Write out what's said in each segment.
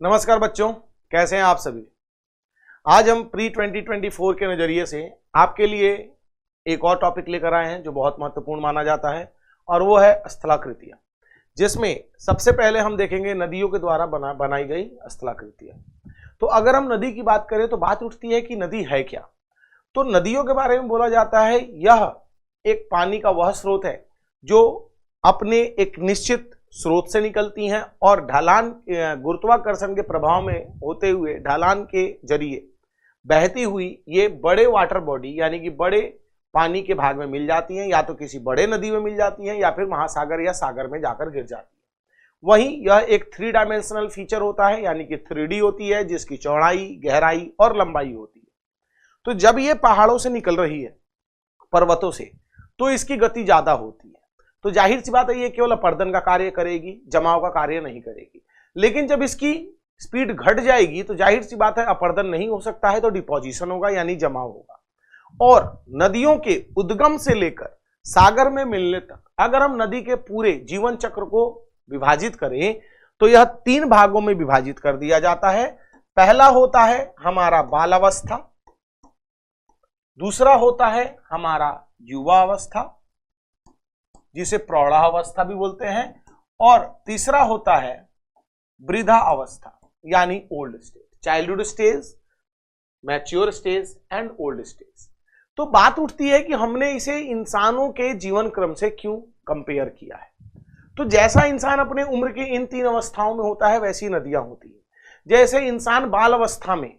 नमस्कार बच्चों, कैसे हैं आप सभी। आज हम प्री 2024 के नज़रिए से आपके लिए एक और टॉपिक लेकर आए हैं जो बहुत महत्वपूर्ण माना जाता है और वो है स्थलाकृतियाँ, जिसमें सबसे पहले हम देखेंगे नदियों के द्वारा बनाई गई स्थलाकृतियाँ। तो अगर हम नदी की बात करें तो बात उठती है कि नदी है क्या। तो नदियों के बारे में बोला जाता है यह एक पानी का वह स्रोत है जो अपने एक निश्चित स्रोत से निकलती हैं और ढलान गुरुत्वाकर्षण के प्रभाव में होते हुए ढलान के जरिए बहती हुई ये बड़े वाटर बॉडी यानी कि बड़े पानी के भाग में मिल जाती हैं, या तो किसी बड़े नदी में मिल जाती हैं या फिर महासागर या सागर में जाकर गिर जाती है। वहीं यह एक 3 डायमेंशनल फीचर होता है यानी कि 3D होती है, जिसकी चौड़ाई, गहराई और लंबाई होती है। तो जब ये पहाड़ों से निकल रही है, पर्वतों से, तो इसकी गति ज्यादा होती है। तो जाहिर सी बात है ये केवल अपर्दन का कार्य करेगी, जमाव का कार्य नहीं करेगी। लेकिन जब इसकी स्पीड घट जाएगी तो जाहिर सी बात है अपर्दन नहीं हो सकता है, तो डिपोजिशन होगा यानी जमाव होगा। और नदियों के उद्गम से लेकर सागर में मिलने तक अगर हम नदी के पूरे जीवन चक्र को विभाजित करें तो यह 3 भागों में विभाजित कर दिया जाता है। पहला होता है हमारा बाल अवस्था, दूसरा होता है हमारा युवा अवस्था जिसे प्रौढ़ावस्था भी बोलते हैं, और तीसरा होता है वृद्धा अवस्था यानी old stage, childhood stage, mature stage and old stage. तो बात उठती है कि हमने इसे इंसानों के जीवन क्रम से क्यों कंपेयर किया है। तो जैसा इंसान अपने उम्र की इन 3 अवस्थाओं में होता है वैसी नदियां होती है। जैसे इंसान बाल अवस्था में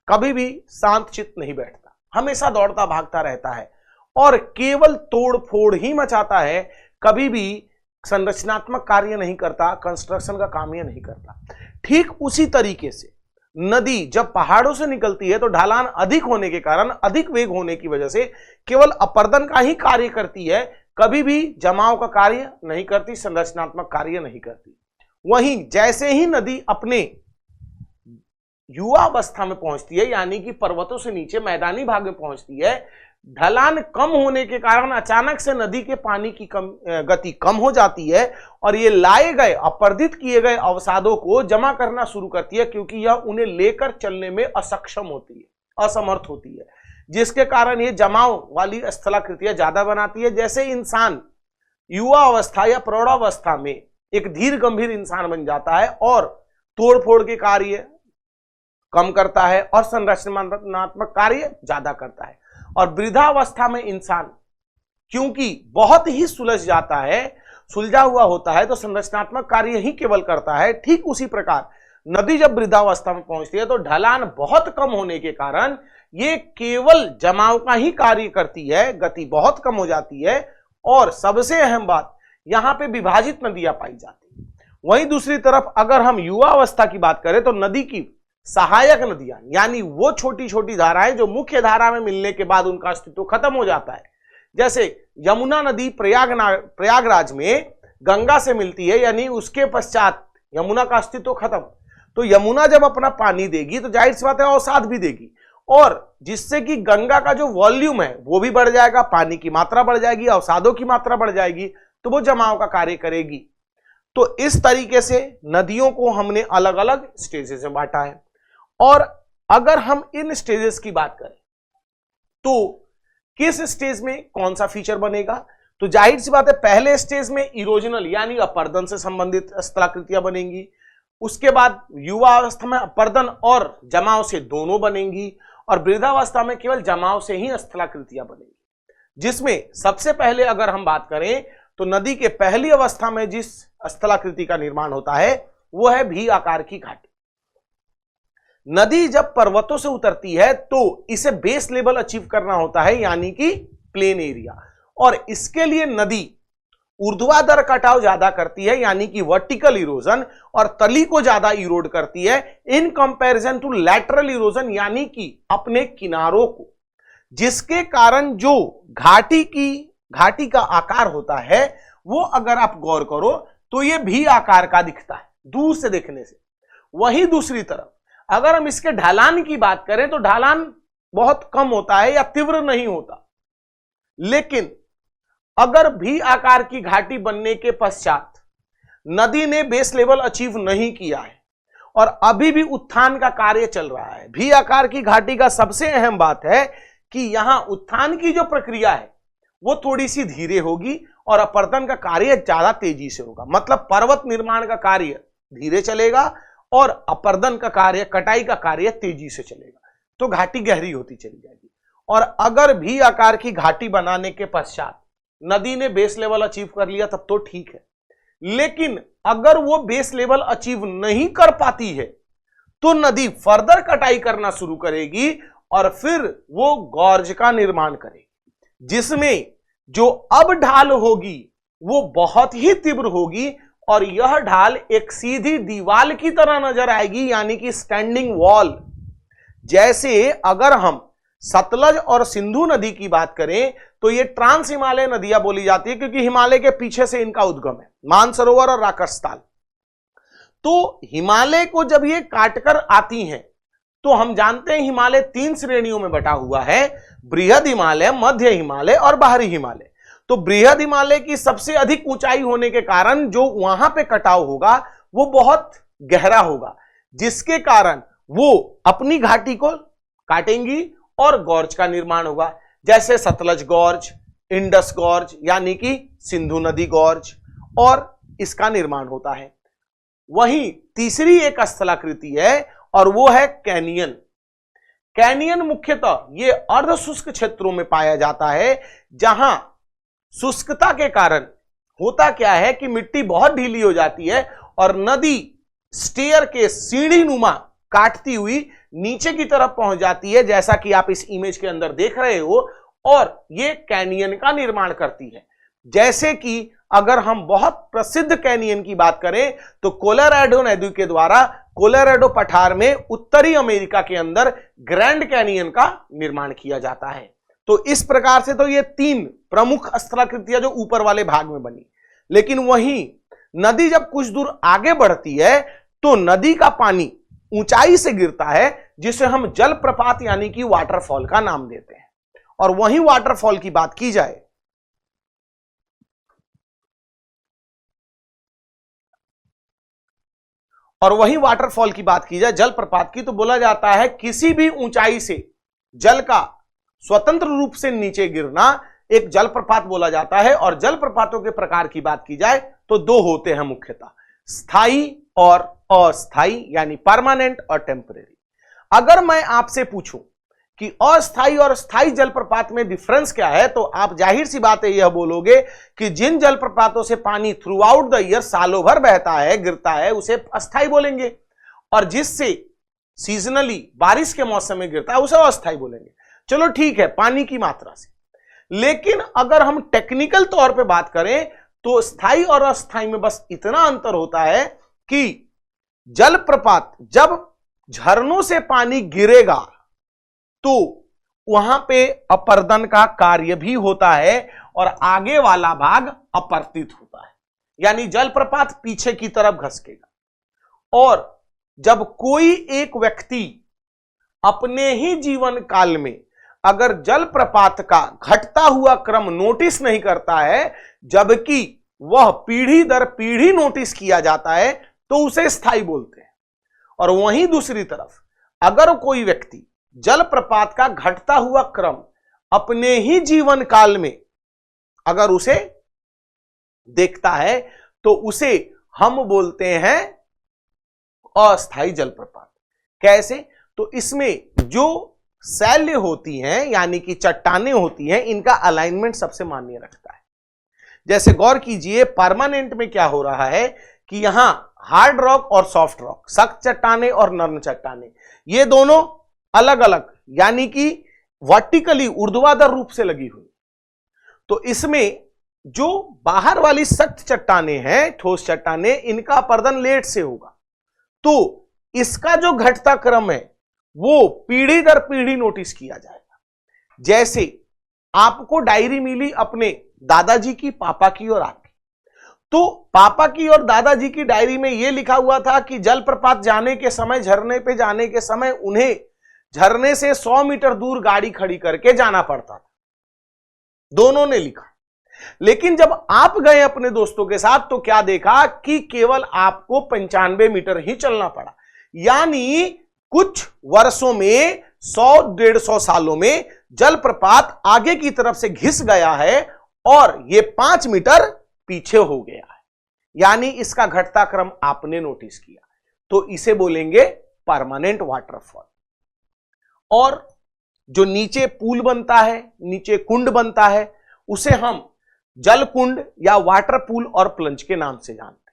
कभी भी शांत चित्त नहीं बैठता, हमेशा दौड़ता भागता रहता है और केवल तोड़ फोड़ ही मचाता है, कभी भी संरचनात्मक कार्य नहीं करता, कंस्ट्रक्शन का काम यह नहीं करता। ठीक उसी तरीके से नदी जब पहाड़ों से निकलती है तो ढलान अधिक होने के कारण, अधिक वेग होने की वजह से केवल अपर्दन का ही कार्य करती है, कभी भी जमाव का कार्य नहीं करती, संरचनात्मक कार्य नहीं करती। वहीं जैसे ही नदी अपने युवा अवस्था में पहुंचती है यानी कि पर्वतों से नीचे मैदानी भाग में पहुंचती है, ढलान कम होने के कारण अचानक से नदी के पानी की गति कम हो जाती है और ये लाए गए अपर्दित किए गए अवसादों को जमा करना शुरू करती है, क्योंकि यह उन्हें लेकर चलने में असक्षम होती है, असमर्थ होती है, जिसके कारण ये जमाव वाली स्थलाकृतियां ज्यादा बनाती है। जैसे इंसान युवा अवस्था या प्रौढ़ावस्था में एक धीर गंभीर इंसान बन जाता है और तोड़ फोड़ के कार्य कम करता है और संरचनात्मक कार्य ज्यादा करता है। और वृद्धावस्था में इंसान क्योंकि बहुत ही सुलझ जाता है, सुलझा हुआ होता है, तो संरचनात्मक कार्य ही केवल करता है। ठीक उसी प्रकार नदी जब वृद्धावस्था में पहुंचती है तो ढलान बहुत कम होने के कारण ये केवल जमाव का ही कार्य करती है, गति बहुत कम हो जाती है और सबसे अहम बात यहां पे विभाजित नदियां पाई जाती है। वहीं दूसरी तरफ अगर हम युवा अवस्था की बात करें तो नदी की सहायक नदियां यानी वो छोटी छोटी धाराएं जो मुख्य धारा में मिलने के बाद उनका अस्तित्व खत्म हो जाता है। जैसे यमुना नदी प्रयागराज में गंगा से मिलती है, यानी उसके पश्चात यमुना का अस्तित्व खत्म। तो यमुना जब अपना पानी देगी तो जाहिर सी बात है अवसाद भी देगी, और जिससे कि गंगा का जो वॉल्यूम है वो भी बढ़ जाएगा, पानी की मात्रा बढ़ जाएगी, अवसादों की मात्रा बढ़ जाएगी, तो वो जमाव का कार्य करेगी। तो इस तरीके से नदियों को हमने अलग अलग स्टेजेस में बांटा है। और अगर हम इन स्टेजेस की बात करें तो किस स्टेज में कौन सा फीचर बनेगा, तो जाहिर सी बात है पहले स्टेज में इरोजनल यानी अपर्दन से संबंधित स्थलाकृतियां बनेंगी। उसके बाद युवा अवस्था में अपर्दन और जमाव से दोनों बनेंगी, और वृद्धावस्था में केवल जमाव से ही स्थलाकृतियां बनेंगी। जिसमें सबसे पहले अगर हम बात करें तो नदी के पहली अवस्था में जिस स्थलाकृति का निर्माण होता है वो है भी आकार की घाटी। नदी जब पर्वतों से उतरती है तो इसे बेस लेवल अचीव करना होता है यानी कि प्लेन एरिया, और इसके लिए नदी ऊर्ध्वाधर कटाव ज्यादा करती है यानी कि वर्टिकल इरोजन, और तली को ज्यादा इरोड करती है in comparison to lateral erosion यानी कि अपने किनारों को, जिसके कारण जो घाटी का आकार होता है वो अगर आप गौर करो तो ये भी आकार का दिखता है दूर से देखने से। वहीं दूसरी तरफ अगर हम इसके ढलान की बात करें तो ढलान बहुत कम होता है या तीव्र नहीं होता, लेकिन अगर भी आकार की घाटी बनने के पश्चात नदी ने बेस लेवल अचीव नहीं किया है और अभी भी उत्थान का कार्य चल रहा है। भी आकार की घाटी का सबसे अहम बात है कि यहां उत्थान की जो प्रक्रिया है वो थोड़ी सी धीरे होगी और अपर्दन का कार्य ज्यादा तेजी से होगा। मतलब पर्वत निर्माण का कार्य धीरे चलेगा और अपर्दन का कार्य, कटाई का कार्य तेजी से चलेगा, तो घाटी गहरी होती चली जाएगी। और अगर भी आकार की घाटी बनाने के पश्चात नदी ने बेस लेवल अचीव कर लिया तब तो ठीक है, लेकिन अगर वो बेस लेवल अचीव नहीं कर पाती है तो नदी फर्दर कटाई करना शुरू करेगी और फिर वो गॉर्ज का निर्माण करेगी, जिसमें जो अब ढाल होगी वो बहुत ही तीव्र होगी और यह ढाल एक सीधी दीवार की तरह नजर आएगी, यानी कि स्टैंडिंग वॉल। जैसे अगर हम सतलज और सिंधु नदी की बात करें तो ये ट्रांस हिमालय नदियां बोली जाती है, क्योंकि हिमालय के पीछे से इनका उद्गम है, मानसरोवर और राकसताल। तो हिमालय को जब ये काटकर आती हैं तो हम जानते हैं हिमालय 3 श्रेणियों में बटा हुआ है, बृहद हिमालय, मध्य हिमालय और बाहरी हिमालय। तो बृहद हिमालय की सबसे अधिक ऊंचाई होने के कारण जो वहां पे कटाव होगा वो बहुत गहरा होगा, जिसके कारण वो अपनी घाटी को काटेंगी और गॉर्ज का निर्माण होगा। जैसे सतलज गॉर्ज, इंडस गॉर्ज यानी कि सिंधु नदी गॉर्ज, और इसका निर्माण होता है। वहीं तीसरी एक स्थलाकृति है और वो है कैनियन। कैनियन मुख्यतः ये अर्ध शुष्क क्षेत्रों में पाया जाता है, जहां शुष्कता के कारण होता क्या है कि मिट्टी बहुत ढीली हो जाती है और नदी स्टेयर के सीढ़ी नुमा काटती हुई नीचे की तरफ पहुंच जाती है, जैसा कि आप इस इमेज के अंदर देख रहे हो, और ये कैनियन का निर्माण करती है। जैसे कि अगर हम बहुत प्रसिद्ध कैनियन की बात करें तो कोलोराडो नदी के द्वारा कोलोराडो पठार में उत्तरी अमेरिका के अंदर ग्रैंड कैनियन का निर्माण किया जाता है। तो इस प्रकार से तो ये 3 प्रमुख स्थलाकृतियां जो ऊपर वाले भाग में बनी, लेकिन वहीं नदी जब कुछ दूर आगे बढ़ती है तो नदी का पानी ऊंचाई से गिरता है, जिसे हम जलप्रपात यानी कि वाटरफॉल का नाम देते हैं। और वहीं वाटरफॉल की बात की जाए जलप्रपात की, तो बोला जाता है किसी भी ऊंचाई से जल का स्वतंत्र रूप से नीचे गिरना एक जलप्रपात बोला जाता है। और जलप्रपातों के प्रकार की बात की जाए तो 2 होते हैं मुख्यतः, स्थायी और अस्थायी, यानी परमानेंट और टेम्परेरी। अगर मैं आपसे पूछूं कि अस्थायी और स्थायी जलप्रपात में डिफरेंस क्या है, तो आप जाहिर सी बात है यह बोलोगे कि जिन जलप्रपातों से पानी थ्रू आउट द ईयर सालों भर बहता है, गिरता है, उसे अस्थायी बोलेंगे, और जिससे सीजनली बारिश के मौसम में गिरता है उसे अस्थायी बोलेंगे। चलो ठीक है, पानी की मात्रा से। लेकिन अगर हम टेक्निकल तौर पे बात करें तो स्थायी और अस्थायी में बस इतना अंतर होता है कि जलप्रपात जब झरनों से पानी गिरेगा तो वहां पे अपर्दन का कार्य भी होता है और आगे वाला भाग अपरतित होता है, यानी जलप्रपात पीछे की तरफ घसकेगा। और जब कोई एक व्यक्ति अपने ही जीवन काल में अगर जलप्रपात का घटता हुआ क्रम नोटिस नहीं करता है, जबकि वह पीढ़ी दर पीढ़ी नोटिस किया जाता है, तो उसे स्थायी बोलते हैं। और वहीं दूसरी तरफ अगर कोई व्यक्ति जलप्रपात का घटता हुआ क्रम अपने ही जीवन काल में अगर उसे देखता है तो उसे हम बोलते हैं अस्थायी जलप्रपात। कैसे? तो इसमें जो शैल्य होती हैं यानी कि चट्टानें होती हैं, इनका अलाइनमेंट सबसे मायने रखता है। जैसे गौर कीजिए, परमानेंट में क्या हो रहा है कि यहां हार्ड रॉक और सॉफ्ट रॉक, सख्त चट्टानें और नर्म चट्टानें, ये दोनों अलग अलग यानी कि वर्टिकली ऊर्ध्वाधर रूप से लगी हुई। तो इसमें जो बाहर वाली सख्त चट्टानें हैं, ठोस चट्टानें, इनका अपर्दन लेट से होगा, तो इसका जो घटता क्रम है वो पीढ़ी दर पीढ़ी नोटिस किया जाएगा। जैसे आपको डायरी मिली अपने दादाजी की, पापा की और आपकी, तो पापा की और दादाजी की डायरी में यह लिखा हुआ था कि जलप्रपात जाने के समय, झरने पे जाने के समय उन्हें झरने से 100 मीटर दूर गाड़ी खड़ी करके जाना पड़ता था। दोनों ने लिखा। लेकिन जब आप गए अपने दोस्तों के साथ तो क्या देखा कि केवल आपको 95 मीटर ही चलना पड़ा, यानी कुछ वर्षों में 100-150 सालों में जलप्रपात आगे की तरफ से घिस गया है और यह 5 मीटर पीछे हो गया है, यानी इसका घटता क्रम आपने नोटिस किया, तो इसे बोलेंगे परमानेंट वाटरफॉल। और जो नीचे पूल बनता है, नीचे कुंड बनता है, उसे हम जल कुंड या वाटर पूल और प्लंज के नाम से जानते हैं।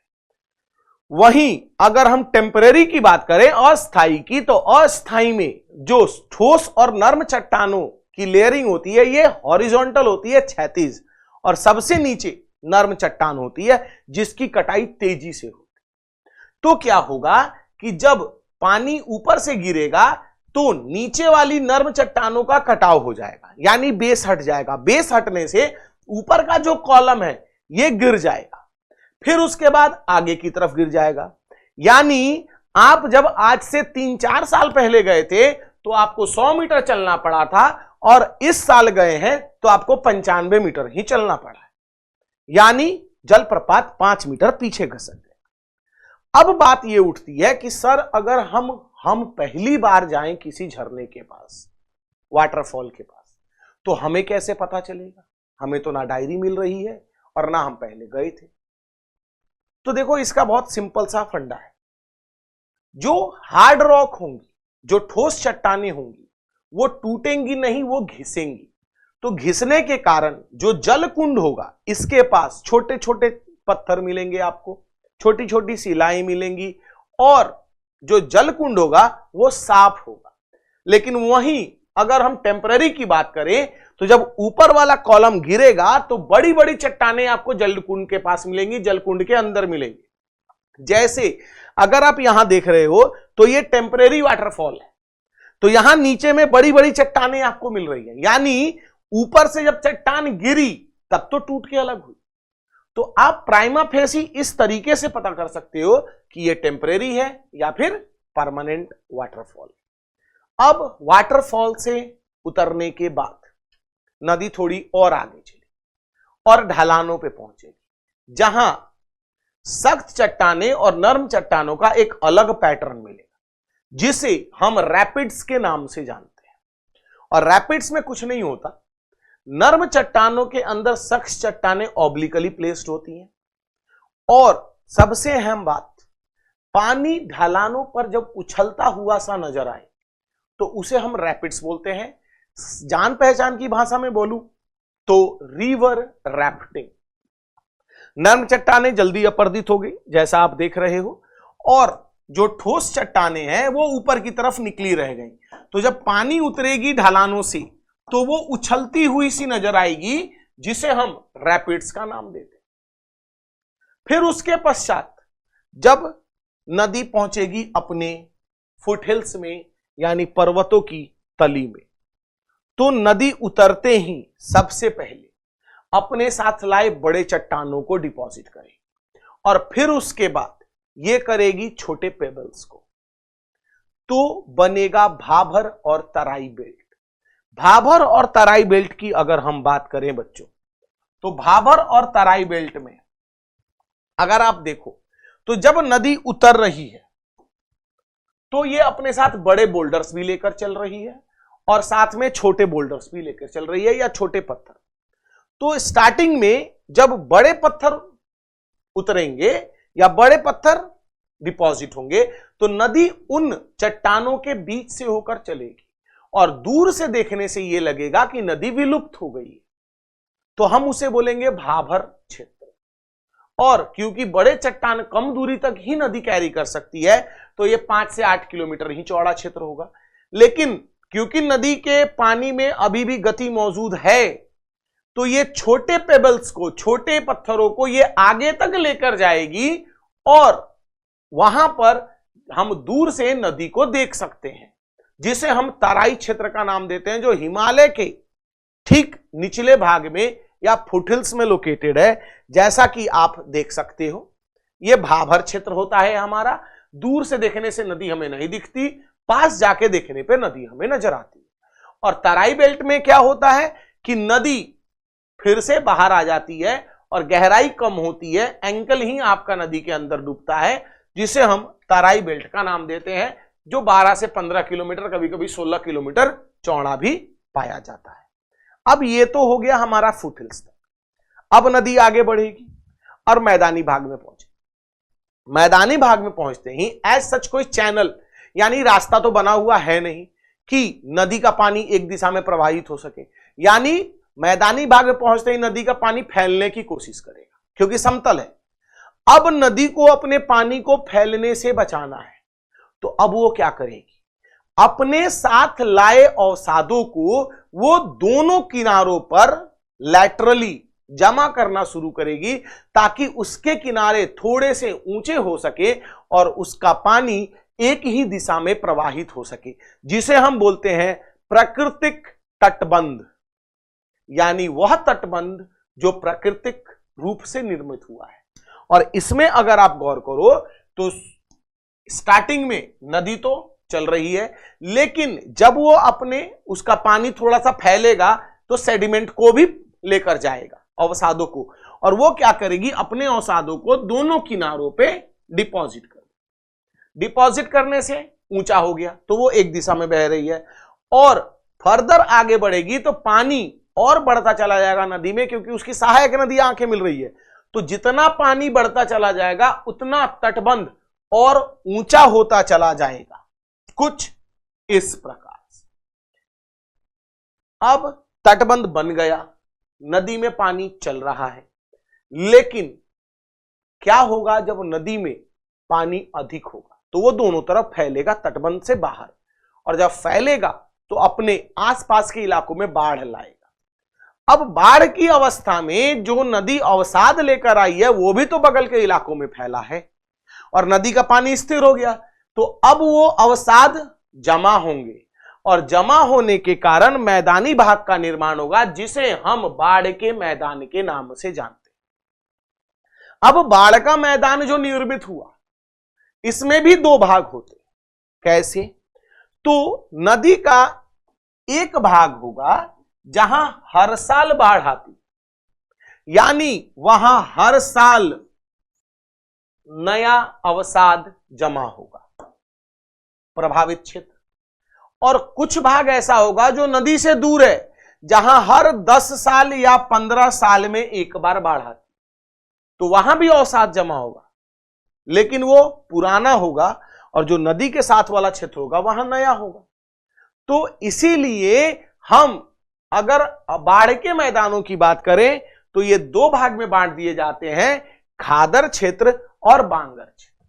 वहीं अगर हम टेम्परेरी की बात करें, अस्थाई की, तो अस्थाई में जो ठोस और नर्म चट्टानों की लेयरिंग होती है ये हॉरिजॉन्टल होती है, क्षैतिज, और सबसे नीचे नर्म चट्टान होती है जिसकी कटाई तेजी से होती है। तो क्या होगा कि जब पानी ऊपर से गिरेगा तो नीचे वाली नर्म चट्टानों का कटाव हो जाएगा, यानी बेस हट जाएगा। बेस हटने से ऊपर का जो कॉलम है ये गिर जाएगा, फिर उसके बाद आगे की तरफ गिर जाएगा। यानी आप जब आज से 3-4 साल पहले गए थे तो आपको 100 मीटर चलना पड़ा था, और इस साल गए हैं तो आपको 95 मीटर ही चलना पड़ा है, यानी जलप्रपात 5 मीटर पीछे घसक गया। अब बात यह उठती है कि सर अगर हम पहली बार जाएं किसी झरने के पास, वाटरफॉल के पास, तो हमें कैसे पता चलेगा? हमें तो ना डायरी मिल रही है और ना हम पहले गए थे। तो देखो इसका बहुत सिंपल सा फंडा है। जो हार्ड रॉक होंगी, जो ठोस चट्टानें होंगी, वो टूटेंगी नहीं, वो घिसेंगी। तो घिसने के कारण जो जल कुंड होगा इसके पास छोटे छोटे पत्थर मिलेंगे, आपको छोटी छोटी शिलाएं मिलेंगी, और जो जल कुंड होगा वो साफ होगा। लेकिन वहीं अगर हम टेम्पररी की बात करें तो जब ऊपर वाला कॉलम गिरेगा तो बड़ी बड़ी चट्टानें आपको जल कुंड के पास मिलेंगी, जल कुंड के अंदर मिलेंगी। जैसे अगर आप यहां देख रहे हो तो ये टेम्पररी वाटरफॉल है, तो यहां नीचे में बड़ी बड़ी चट्टानें आपको मिल रही है, यानी ऊपर से जब चट्टान गिरी तब तो टूट के अलग हुई। तो आप प्राइमा फेसी इस तरीके से पता कर सकते हो कि ये टेम्परेरी है या फिर परमानेंट वाटरफॉल। अब वाटरफॉल से उतरने के बाद नदी थोड़ी और आगे चली और ढलानों पे पहुंचेगी, जहां सख्त चट्टानें और नर्म चट्टानों का एक अलग पैटर्न मिलेगा, जिसे हम रैपिड्स के नाम से जानते हैं। और रैपिड्स में कुछ नहीं होता, नर्म चट्टानों के अंदर सख्त चट्टानें ऑब्लिकली प्लेस्ड होती हैं, और सबसे अहम बात, पानी ढलानों पर जब उछलता हुआ सा नजर आए तो उसे हम रैपिड्स बोलते हैं। जान पहचान की भाषा में बोलूं तो रिवर रैफ्टिंग। नर्म चट्टानें जल्दी अपरदित हो गई जैसा आप देख रहे हो, और जो ठोस चट्टानें हैं वो ऊपर की तरफ निकली रह गई। तो जब पानी उतरेगी ढलानों से तो वो उछलती हुई सी नजर आएगी, जिसे हम रैपिड्स का नाम देते हैं। फिर उसके पश्चात जब नदी पहुंचेगी अपने फुटहिल्स में, यानी पर्वतों की तली में, तो नदी उतरते ही सबसे पहले अपने साथ लाए बड़े चट्टानों को डिपॉजिट करेगी, और फिर उसके बाद यह करेगी छोटे पेबल्स को, तो बनेगा भाभर और तराई बेल्ट। भाभर और तराई बेल्ट की अगर हम बात करें बच्चों, तो भाभर और तराई बेल्ट में अगर आप देखो तो जब नदी उतर रही है तो ये अपने साथ बड़े बोल्डर्स भी लेकर चल रही है और साथ में छोटे बोल्डर्स भी लेकर चल रही है, या छोटे पत्थर। तो स्टार्टिंग में जब बड़े पत्थर उतरेंगे या बड़े पत्थर डिपॉजिट होंगे तो नदी उन चट्टानों के बीच से होकर चलेगी, और दूर से देखने से यह लगेगा कि नदी विलुप्त हो गई है, तो हम उसे बोलेंगे भाभर क्षेत्र। और क्योंकि बड़े चट्टान कम दूरी तक ही नदी कैरी कर सकती है तो यह 5 से 8 किलोमीटर ही चौड़ा क्षेत्र होगा। लेकिन क्योंकि नदी के पानी में अभी भी गति मौजूद है, तो ये छोटे पेबल्स को, छोटे पत्थरों को ये आगे तक लेकर जाएगी, और वहां पर हम दूर से नदी को देख सकते हैं, जिसे हम तराई क्षेत्र का नाम देते हैं, जो हिमालय के ठीक निचले भाग में या फुटहिल्स में लोकेटेड है। जैसा कि आप देख सकते हो यह भाभर क्षेत्र होता है हमारा। दूर से देखने से नदी हमें नहीं दिखती, पास जाके देखने पे नदी हमें नजर आती है। और तराई बेल्ट में क्या होता है कि नदी फिर से बाहर आ जाती है और गहराई कम होती है, एंकल ही आपका नदी के अंदर डूबता है, जिसे हम तराई बेल्ट का नाम देते हैं, जो 12 से 15 किलोमीटर, कभी कभी 16 किलोमीटर चौड़ा भी पाया जाता है। अब ये तो हो गया हमारा फुटहिल्स तक। अब नदी आगे बढ़ेगी और मैदानी भाग में पहुंचे। मैदानी भाग में पहुंचते ही एज सच कोई चैनल यानी रास्ता तो बना हुआ है नहीं कि नदी का पानी एक दिशा में प्रवाहित हो सके, यानी मैदानी भाग में पहुंचते ही नदी का पानी फैलने की कोशिश करेगा क्योंकि समतल है। अब नदी को अपने पानी को फैलने से बचाना है, तो अब वो क्या करेगी, अपने साथ लाए अवसादों को वो दोनों किनारों पर लैटरली जमा करना शुरू करेगी ताकि उसके किनारे थोड़े से ऊंचे हो सके और उसका पानी एक ही दिशा में प्रवाहित हो सके, जिसे हम बोलते हैं प्राकृतिक तटबंध, यानी वह तटबंध जो प्राकृतिक रूप से निर्मित हुआ है। और इसमें अगर आप गौर करो तो स्टार्टिंग में नदी तो चल रही है, लेकिन जब वो अपने उसका पानी थोड़ा सा फैलेगा तो सेडिमेंट को भी लेकर जाएगा, अवसादों को, और वो क्या करेगी, अपने अवसादों को दोनों किनारों पे डिपॉजिट कर, डिपॉजिट करने से ऊंचा हो गया तो वो एक दिशा में बह रही है, और फर्दर आगे बढ़ेगी तो पानी और बढ़ता चला जाएगा नदी में, क्योंकि उसकी सहायक नदी आंखें मिल रही है। तो जितना पानी बढ़ता चला जाएगा उतना तटबंध और ऊंचा होता चला जाएगा, कुछ इस प्रकार से। अब तटबंध बन गया, नदी में पानी चल रहा है, लेकिन क्या होगा जब नदी में पानी अधिक होगा तो वो दोनों तरफ फैलेगा तटबंध से बाहर, और जब फैलेगा तो अपने आसपास के इलाकों में बाढ़ लाएगा। अब बाढ़ की अवस्था में जो नदी अवसाद लेकर आई है वो भी तो बगल के इलाकों में फैला है, और नदी का पानी स्थिर हो गया, तो अब वो अवसाद जमा होंगे, और जमा होने के कारण मैदानी भाग का निर्माण होगा, जिसे हम बाढ़ के मैदान के नाम से जानते हैं। अब बाढ़ का मैदान जो निर्मित हुआ, इसमें भी दो भाग होते। कैसे? तो नदी का एक भाग होगा जहां हर साल बाढ़ आती, यानी वहां हर साल नया अवसाद जमा होगा, प्रभावित क्षेत्र। और कुछ भाग ऐसा होगा जो नदी से दूर है, जहां हर 10 साल या 15 साल में एक बार बाढ़ आती, तो वहां भी अवसाद जमा होगा, लेकिन वो पुराना होगा, और जो नदी के साथ वाला क्षेत्र होगा वहां नया होगा। तो इसीलिए हम अगर बाढ़ के मैदानों की बात करें तो ये दो भाग में बांट दिए जाते हैं, खादर क्षेत्र और बांगर क्षेत्र।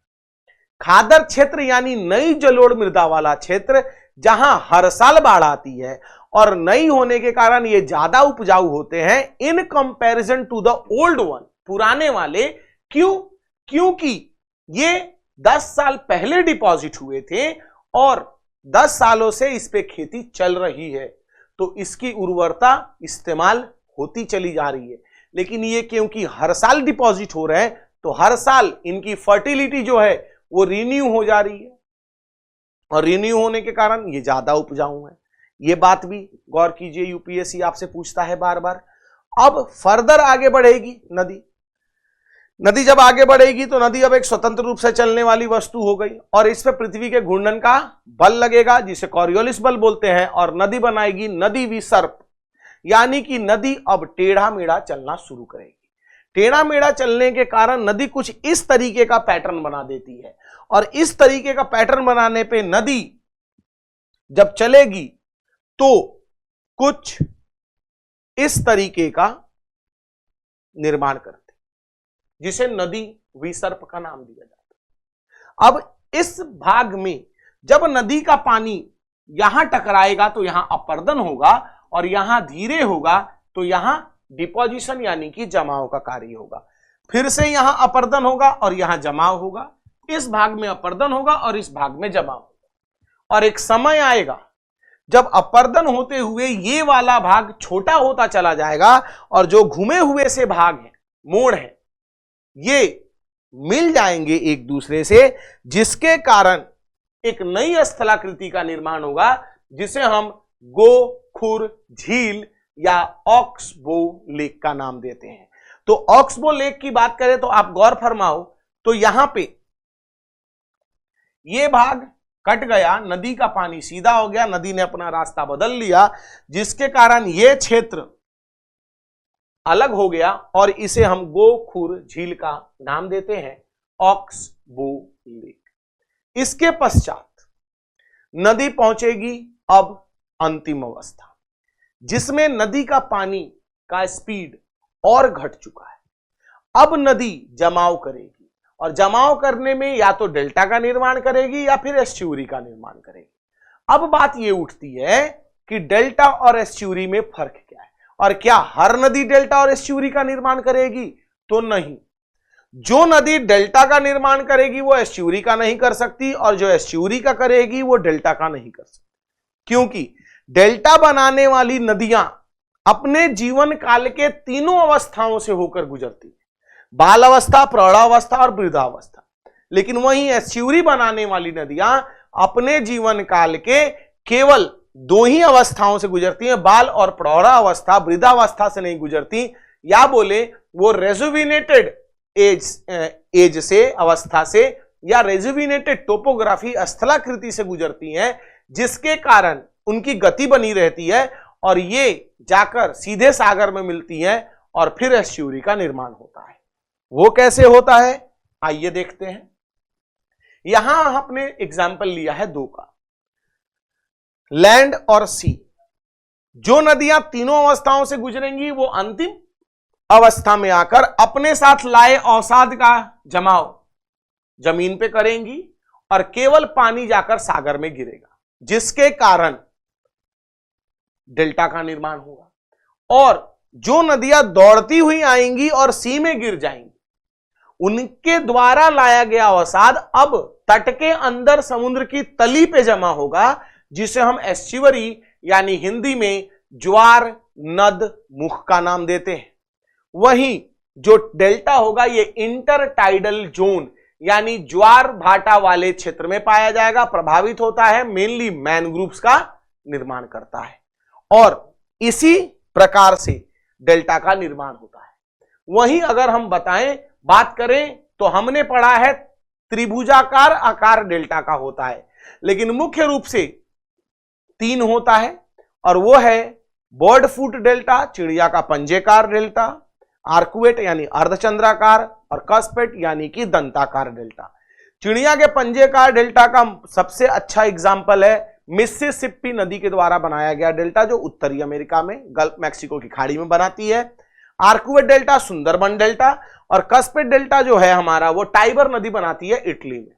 खादर क्षेत्र यानी नई जलोढ़ मृदा वाला क्षेत्र, जहां हर साल बाढ़ आती है और नई होने के कारण ये ज्यादा उपजाऊ होते हैं in comparison to the old one, पुराने वाले। क्यों? क्योंकि ये 10 साल पहले डिपॉजिट हुए थे और 10 सालों से इस पे खेती चल रही है, तो इसकी उर्वरता इस्तेमाल होती चली जा रही है। लेकिन ये क्योंकि हर साल डिपॉजिट हो रहे हैं, तो हर साल इनकी फर्टिलिटी जो है वो रिन्यू हो जा रही है, और रिन्यू होने के कारण ये ज्यादा उपजाऊ है। ये बात भी गौर कीजिए, यूपीएससी आपसे पूछता है बार बार। अब फर्दर आगे बढ़ेगी नदी जब आगे बढ़ेगी तो नदी अब एक स्वतंत्र रूप से चलने वाली वस्तु हो गई, और इस पे पृथ्वी के घूर्णन का बल लगेगा, जिसे कॉरियोलिस बल बोलते हैं, और नदी बनाएगी नदी विसर्प, यानी कि नदी अब टेढ़ा मेढ़ा चलना शुरू करेगी। टेढ़ा मेढ़ा चलने के कारण नदी कुछ इस तरीके का पैटर्न बना देती है, और इस तरीके का पैटर्न बनाने पे नदी जब चलेगी तो कुछ इस तरीके का निर्माण करती, जिसे नदी विसर्प का नाम दिया जाता है। अब इस भाग में जब नदी का पानी यहां टकराएगा तो यहां अपर्दन होगा, और यहां धीरे होगा तो यहां डिपोजिशन यानी कि जमाव का कार्य होगा। फिर से यहां अपर्दन होगा और यहां जमाव होगा, इस भाग में अपर्दन होगा और इस भाग में जमाव होगा। और एक समय आएगा जब अपर्दन होते हुए ये वाला भाग छोटा होता चला जाएगा, और जो घुमे हुए से भाग है, मोड़ है, ये मिल जाएंगे एक दूसरे से, जिसके कारण एक नई स्थलाकृति का निर्माण होगा, जिसे हम गोखुर झील या ऑक्सबो लेक का नाम देते हैं। तो ऑक्सबो लेक की बात करें तो आप गौर फरमाओ, तो यहां पे ये भाग कट गया, नदी का पानी सीधा हो गया, नदी ने अपना रास्ता बदल लिया, जिसके कारण ये क्षेत्र अलग हो गया और इसे हम गोखुर झील का नाम देते हैं, ऑक्सबो लेक। इसके पश्चात नदी पहुंचेगी अब अंतिम अवस्था, जिसमें नदी का पानी का स्पीड और घट चुका है। अब नदी जमाव करेगी और जमाव करने में या तो डेल्टा का निर्माण करेगी या फिर एस्चुरी का निर्माण करेगी। अब बात यह उठती है कि डेल्टा और एस्चुरी में फर्क क्या है, और क्या हर नदी डेल्टा और एस्चुरी का निर्माण करेगी? तो नहीं, जो नदी डेल्टा का निर्माण करेगी वो एस्चुरी का नहीं कर सकती, और जो एस्चुरी का करेगी वो डेल्टा का नहीं कर सकती, क्योंकि डेल्टा बनाने वाली नदियां अपने जीवन काल के तीनों अवस्थाओं से होकर गुजरती है, बाल अवस्था, प्रौढ़ावस्था और वृद्धावस्था। लेकिन वहीं एस्चुरी बनाने वाली नदियां अपने जीवन काल के केवल दो ही अवस्थाओं से गुजरती हैं, बाल और प्रौढ़ावस्था, वृद्धावस्था से नहीं गुजरती, या बोले वो रेजुविनेटेड एज से, अवस्था से, या रेजुविनेटेड टोपोग्राफी, स्थलाकृति से गुजरती हैं, जिसके कारण उनकी गति बनी रहती है और ये जाकर सीधे सागर में मिलती हैं और फिर एस्चुरी का निर्माण होता है। वो कैसे होता है आइए देखते हैं। यहां आपने एग्जाम्पल लिया है दो का, लैंड और सी। जो नदियां तीनों अवस्थाओं से गुजरेंगी वो अंतिम अवस्था में आकर अपने साथ लाए अवसाद का जमाव जमीन पे करेंगी और केवल पानी जाकर सागर में गिरेगा, जिसके कारण डेल्टा का निर्माण होगा। और जो नदियां दौड़ती हुई आएंगी और सी में गिर जाएंगी, उनके द्वारा लाया गया अवसाद अब तट के अंदर समुद्र की तली पे जमा होगा, जिसे हम एस्चुरी यानी हिंदी में ज्वार नद मुख का नाम देते हैं। वहीं जो डेल्टा होगा ये इंटर टाइडल जोन यानी ज्वार भाटा वाले क्षेत्र में पाया जाएगा, प्रभावित होता है, मेनली मैनग्रूव्स का निर्माण करता है, और इसी प्रकार से डेल्टा का निर्माण होता है। वहीं अगर हम बात करें तो हमने पढ़ा है त्रिभुजाकार आकार डेल्टा का होता है, लेकिन मुख्य रूप से तीन होता है, और वो है बर्ड फुट डेल्टा, चिड़िया का पंजेकार डेल्टा, आर्कुएट यानी अर्धचंद्राकार, और कस्पेट यानी कि दंताकार डेल्टा। चिड़िया के पंजेकार डेल्टा का सबसे अच्छा एग्जाम्पल है मिसिसिपी नदी के द्वारा बनाया गया डेल्टा, जो उत्तरी अमेरिका में गल्फ मैक्सिको की खाड़ी में बनाती है। आर्कुएट डेल्टा सुंदरबन डेल्टा, और कस्पेट डेल्टा जो है हमारा वो टाइबर नदी बनाती है इटली में।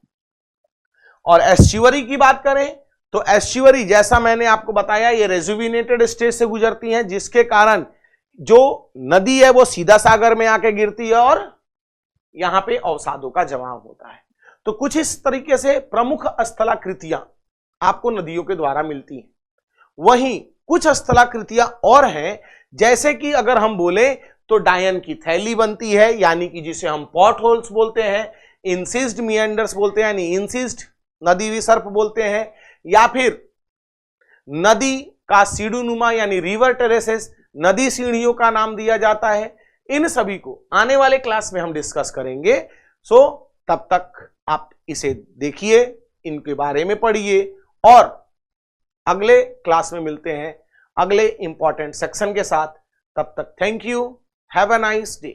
और एस्चुरी की बात करें तो एस्चुरी जैसा मैंने आपको बताया ये रेजुविनेटेड स्टेज से गुजरती हैं, जिसके कारण जो नदी है वो सीधा सागर में आके गिरती है और यहां पे अवसादों का जमाव होता है। तो कुछ इस तरीके से प्रमुख स्थलाकृतियां आपको नदियों के द्वारा मिलती हैं। वहीं कुछ स्थलाकृतियां और हैं, जैसे कि अगर हम बोले तो डायन की थैली बनती है, यानी कि जिसे हम पॉट होल्स बोलते हैं, इंसिस्ड मिएंडर्स बोलते हैं यानी इंसिस्ड नदी विसर्प बोलते हैं, या फिर नदी का सीढ़ीनुमा यानी रिवर टेरेसेस, नदी सीढ़ियों का नाम दिया जाता है। इन सभी को आने वाले क्लास में हम डिस्कस करेंगे। सो तब तक आप इसे देखिए, इनके बारे में पढ़िए, और अगले क्लास में मिलते हैं अगले इंपॉर्टेंट सेक्शन के साथ। तब तक thank you, have a nice day.